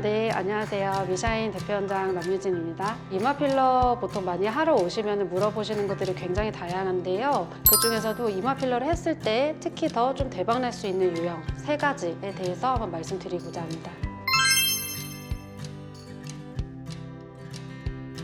네, 안녕하세요. 미샤인 대표원장 남유진입니다. 이마 필러 보통 많이 하러 오시면 물어보시는 것들이 굉장히 다양한데요. 그 중에서도 이마 필러를 했을 때 특히 더 좀 대박날 수 있는 유형 3가지에 대해서 한번 말씀드리고자 합니다.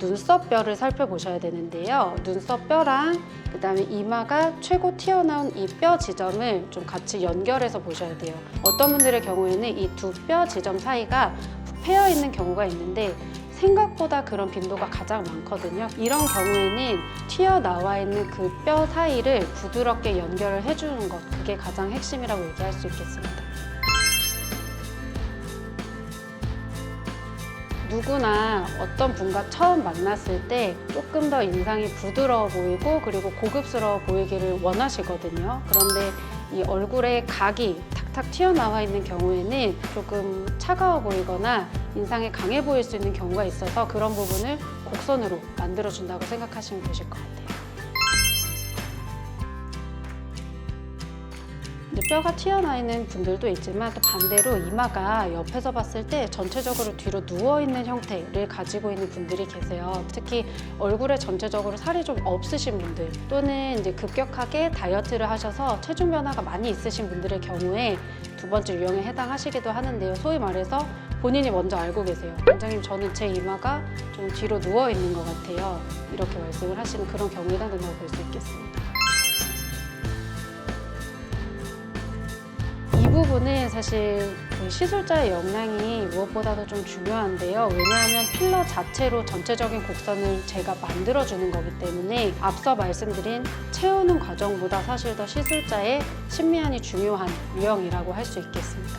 눈썹뼈를 살펴보셔야 되는데요. 눈썹뼈랑 그다음에 이마가 최고 튀어나온 이 뼈 지점을 좀 같이 연결해서 보셔야 돼요. 어떤 분들의 경우에는 이 두 뼈 지점 사이가 패여 있는 경우가 있는데 생각보다 그런 빈도가 가장 많거든요. 이런 경우에는 튀어나와 있는 그 뼈 사이를 부드럽게 연결을 해주는 것, 그게 가장 핵심이라고 얘기할 수 있겠습니다. 누구나 어떤 분과 처음 만났을 때 조금 더 인상이 부드러워 보이고 그리고 고급스러워 보이기를 원하시거든요. 그런데 이 얼굴에 각이 탁탁 튀어나와 있는 경우에는 조금 차가워 보이거나 인상이 강해 보일 수 있는 경우가 있어서 그런 부분을 곡선으로 만들어준다고 생각하시면 되실 것 같아요. 뼈가 튀어나와 있는 분들도 있지만 또 반대로 이마가 옆에서 봤을 때 전체적으로 뒤로 누워있는 형태를 가지고 있는 분들이 계세요. 특히 얼굴에 전체적으로 살이 좀 없으신 분들 또는 이제 급격하게 다이어트를 하셔서 체중 변화가 많이 있으신 분들의 경우에 두 번째 유형에 해당하시기도 하는데요. 소위 말해서 본인이 먼저 알고 계세요. 원장님, 저는 제 이마가 좀 뒤로 누워있는 것 같아요. 이렇게 말씀을 하시는 그런 경우에 해당된다고 볼 수 있겠습니다. 이 부분은 사실 그 시술자의 역량이 무엇보다도 좀 중요한데요. 왜냐하면 필러 자체로 전체적인 곡선을 제가 만들어주는 거기 때문에 앞서 말씀드린 채우는 과정보다 사실 더 시술자의 심미안이 중요한 유형이라고 할 수 있겠습니다.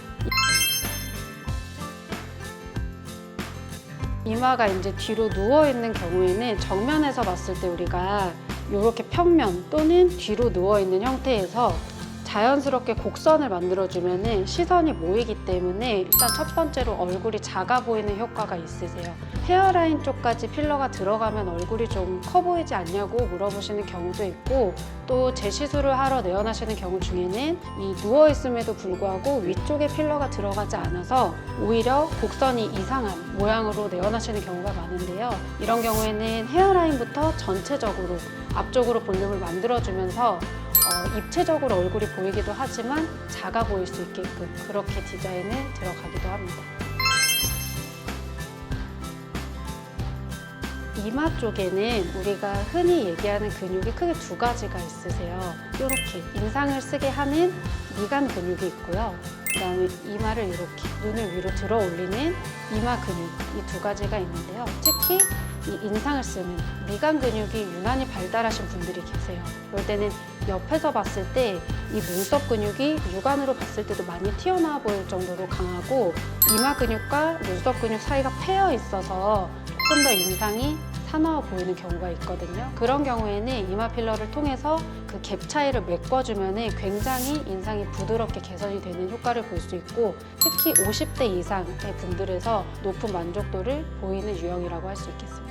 이마가 이제 뒤로 누워있는 경우에는 정면에서 봤을 때 우리가 이렇게 평면 또는 뒤로 누워있는 형태에서 자연스럽게 곡선을 만들어주면 시선이 모이기 때문에 일단 첫 번째로 얼굴이 작아 보이는 효과가 있으세요. 헤어라인 쪽까지 필러가 들어가면 얼굴이 좀 커 보이지 않냐고 물어보시는 경우도 있고 또 재시술을 하러 내원하시는 경우 중에는 이 누워있음에도 불구하고 위쪽에 필러가 들어가지 않아서 오히려 곡선이 이상한 모양으로 내원하시는 경우가 많은데요. 이런 경우에는 헤어라인부터 전체적으로 앞쪽으로 볼륨을 만들어주면서 입체적으로 얼굴이 보이기도 하지만 작아 보일 수 있게끔 그렇게 디자인을 들어가기도 합니다. 이마 쪽에는 우리가 흔히 얘기하는 근육이 크게 2가지가 있으세요. 이렇게 인상을 쓰게 하는 미간 근육이 있고요. 그 다음에 이마를 이렇게 눈을 위로 들어 올리는 이마 근육, 이 2가지가 있는데요. 특히 이 인상을 쓰는 미간 근육이 유난히 발달하신 분들이 계세요. 그럴 때는 옆에서 봤을 때 이 눈썹 근육이 육안으로 봤을 때도 많이 튀어나와 보일 정도로 강하고 이마 근육과 눈썹 근육 사이가 패여 있어서 조금 더 인상이 사나워 보이는 경우가 있거든요. 그런 경우에는 이마 필러를 통해서 그 갭 차이를 메꿔주면 굉장히 인상이 부드럽게 개선이 되는 효과를 볼 수 있고 특히 50대 이상의 분들에서 높은 만족도를 보이는 유형이라고 할 수 있겠습니다.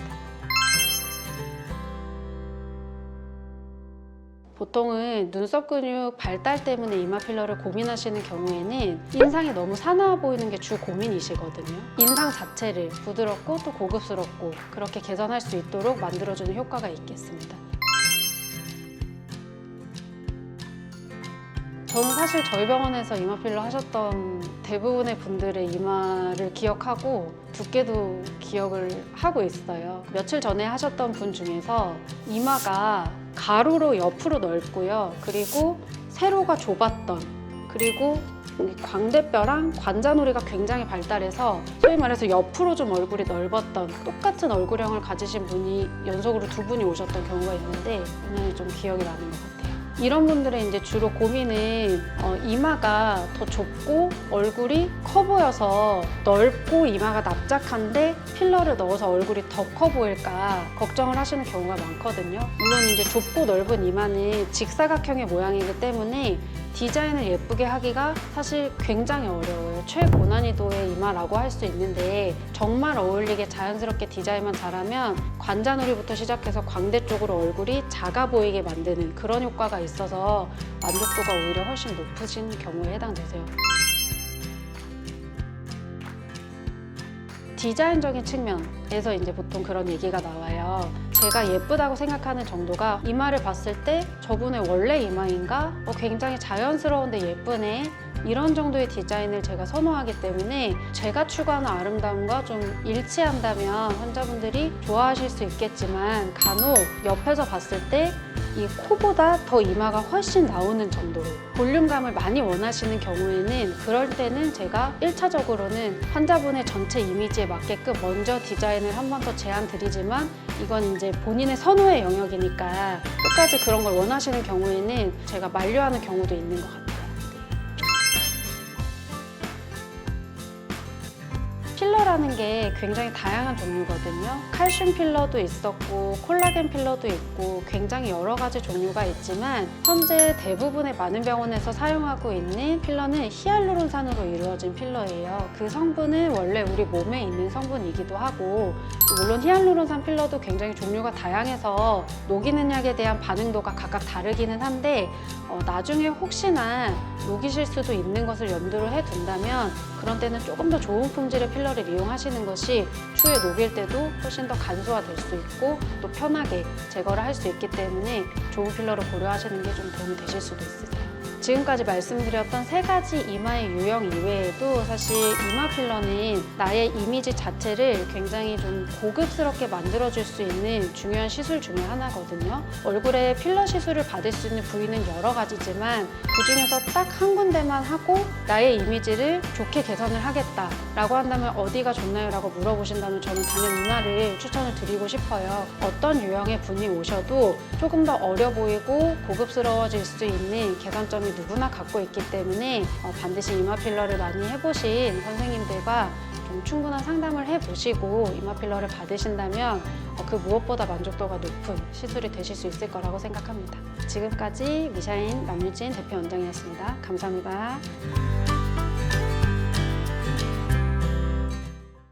보통은 눈썹 근육 발달 때문에 이마 필러를 고민하시는 경우에는 인상이 너무 사나워 보이는 게 주 고민이시거든요. 인상 자체를 부드럽고 또 고급스럽고 그렇게 개선할 수 있도록 만들어주는 효과가 있겠습니다. 저는 사실 저희 병원에서 이마 필러 하셨던 대부분의 분들의 이마를 기억하고 두께도 기억을 하고 있어요. 며칠 전에 하셨던 분 중에서 이마가 가로로 옆으로 넓고요. 그리고 세로가 좁았던 그리고 광대뼈랑 관자놀이가 굉장히 발달해서 소위 말해서 옆으로 좀 얼굴이 넓었던 똑같은 얼굴형을 가지신 분이 연속으로 2분이 오셨던 경우가 있는데 오늘 좀 기억이 나는 것 같아요. 이런 분들의 이제 주로 고민은 이마가 더 좁고 얼굴이 커 보여서 넓고 이마가 납작한데 필러를 넣어서 얼굴이 더 커 보일까 걱정을 하시는 경우가 많거든요. 물론 이제 좁고 넓은 이마는 직사각형의 모양이기 때문에 디자인을 예쁘게 하기가 사실 굉장히 어려워요. 최고난이도의 이마라고 할 수 있는데 정말 어울리게 자연스럽게 디자인만 잘하면 관자놀이부터 시작해서 광대 쪽으로 얼굴이 작아 보이게 만드는 그런 효과가 있어서 만족도가 오히려 훨씬 높으신 경우에 해당되세요. 디자인적인 측면에서 이제 보통 그런 얘기가 나와요. 제가 예쁘다고 생각하는 정도가 이마를 봤을 때 저분의 원래 이마인가? 굉장히 자연스러운데 예쁘네. 이런 정도의 디자인을 제가 선호하기 때문에 제가 추구하는 아름다움과 좀 일치한다면 환자분들이 좋아하실 수 있겠지만 간혹 옆에서 봤을 때 이 코보다 더 이마가 훨씬 나오는 정도로 볼륨감을 많이 원하시는 경우에는 그럴 때는 제가 1차적으로는 환자분의 전체 이미지에 맞게끔 먼저 디자인을 한 번 더 제안 드리지만 이건 이제 본인의 선호의 영역이니까 끝까지 그런 걸 원하시는 경우에는 제가 만류하는 경우도 있는 것 같아요. 필러라는 게 굉장히 다양한 종류거든요. 칼슘 필러도 있었고 콜라겐 필러도 있고 굉장히 여러 가지 종류가 있지만 현재 대부분의 많은 병원에서 사용하고 있는 필러는 히알루론산으로 이루어진 필러예요. 그 성분은 원래 우리 몸에 있는 성분이기도 하고 물론 히알루론산 필러도 굉장히 종류가 다양해서 녹이는 약에 대한 반응도가 각각 다르기는 한데 나중에 혹시나 녹이실 수도 있는 것을 염두를 해둔다면 그런 때는 조금 더 좋은 품질의 필러를 이용하시는 것이 추후에 녹일 때도 훨씬 더 간소화될 수 있고 또 편하게 제거를 할 수 있기 때문에 좋은 필러를 고려하시는 게 좀 도움이 되실 수도 있으세요. 지금까지 말씀드렸던 3가지 이마의 유형 이외에도 사실 이마 필러는 나의 이미지 자체를 굉장히 좀 고급스럽게 만들어줄 수 있는 중요한 시술 중에 하나거든요. 얼굴에 필러 시술을 받을 수 있는 부위는 여러 가지지만 그중에서 딱 한 군데만 하고 나의 이미지를 좋게 개선을 하겠다라고 한다면 어디가 좋나요? 라고 물어보신다면 저는 당연히 이마를 추천을 드리고 싶어요. 어떤 유형의 분이 오셔도 조금 더 어려 보이고 고급스러워질 수 있는 개선점이 누구나 갖고 있기 때문에 반드시 이마 필러를 많이 해보신 선생님들과 좀 충분한 상담을 해보시고 이마 필러를 받으신다면 그 무엇보다 만족도가 높은 시술이 되실 수 있을 거라고 생각합니다. 지금까지 미샤인 남유진 대표 원장이었습니다. 감사합니다.